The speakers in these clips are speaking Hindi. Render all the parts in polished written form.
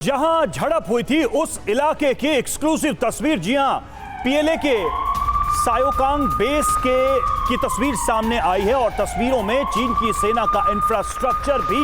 जहां झड़प हुई थी उस इलाके की एक्सक्लूसिव तस्वीर। जी हां, पीएलए के सायोकांग बेस की तस्वीर सामने आई है और तस्वीरों में चीन की सेना का इंफ्रास्ट्रक्चर भी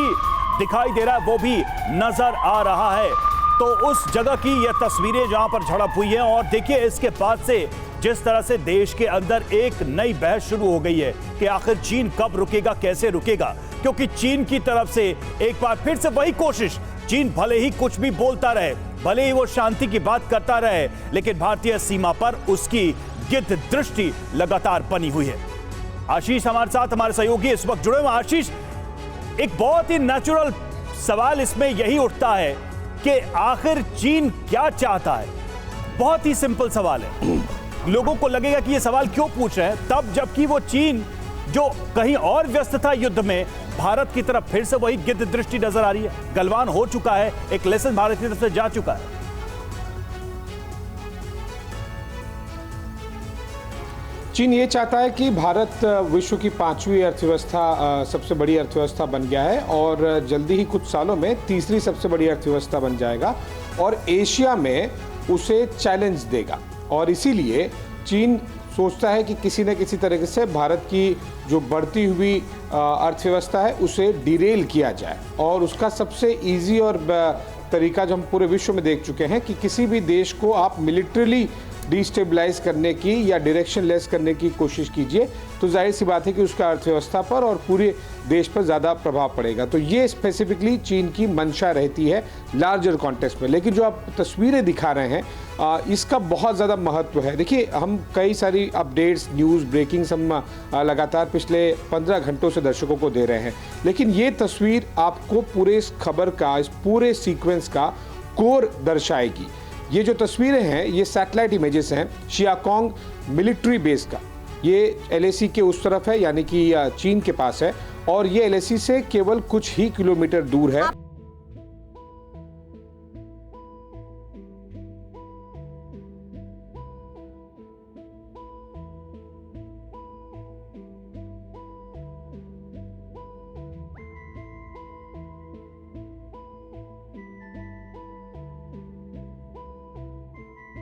दिखाई दे रहा है, वो भी नजर आ रहा है। तो उस जगह की यह तस्वीरें जहां पर झड़प हुई है और देखिए इसके बाद से जिस तरह से देश के अंदर एक नई बहस शुरू हो गई है कि आखिर चीन कब रुकेगा, कैसे रुकेगा, क्योंकि चीन की तरफ से एक बार फिर से वही कोशिश। चीन भले ही कुछ भी बोलता रहे, भले ही वो शांति की बात करता रहे, लेकिन भारतीय सीमा पर उसकी गिद्ध दृष्टि लगातार बनी हुई है। आशीष हमारे साथ, हमारे सहयोगी इस वक्त जुड़े हुए। आशीष, एक बहुत ही नेचुरल सवाल इसमें यही उठता है कि आखिर चीन क्या चाहता है। बहुत ही सिंपल सवाल है। लोगों को लगेगा कि यह सवाल क्यों पूछ रहे हैं तब, जबकि वो चीन जो कहीं और व्यस्त था युद्ध में, भारत की तरफ फिर से वही गिद्ध दृष्टि नजर आ रही है। गलवान हो चुका है, एक लेसन भारत की तरफ से जा चुका है। चीन ये चाहता है कि भारत विश्व की 5वीं अर्थव्यवस्था, सबसे बड़ी अर्थव्यवस्था बन गया है और जल्दी ही कुछ सालों में तीसरी सबसे बड़ी अर्थव्यवस्था बन जाएगा और एशिया में उसे चैलेंज देगा। और इसीलिए चीन सोचता है कि किसी न किसी तरीके से भारत की जो बढ़ती हुई अर्थव्यवस्था है उसे डिरेल किया जाए। और उसका सबसे इजी और तरीका जो हम पूरे विश्व में देख चुके हैं कि किसी भी देश को आप मिलिट्रीली डिस्टेबलाइज करने की या डायरेक्शन लेस करने की कोशिश कीजिए तो जाहिर सी बात है कि उसका अर्थव्यवस्था पर और पूरे देश पर ज़्यादा प्रभाव पड़ेगा। तो ये स्पेसिफिकली चीन की मंशा रहती है लार्जर कॉन्टेक्स्ट में। लेकिन जो आप तस्वीरें दिखा रहे हैं इसका बहुत ज़्यादा महत्व है। देखिए, हम कई सारी अपडेट्स, न्यूज़, ब्रेकिंग्स हम लगातार पिछले 15 घंटों से दर्शकों को दे रहे हैं, लेकिन ये तस्वीर आपको पूरे इस खबर का, इस पूरे सीक्वेंस का कोर दर्शाएगी। ये जो तस्वीरें हैं ये सैटेलाइट इमेजेस हैं शियाकोंग मिलिट्री बेस का। ये एलएसी के उस तरफ है, यानी कि चीन के पास है, और ये एलएसी से केवल कुछ ही किलोमीटर दूर है।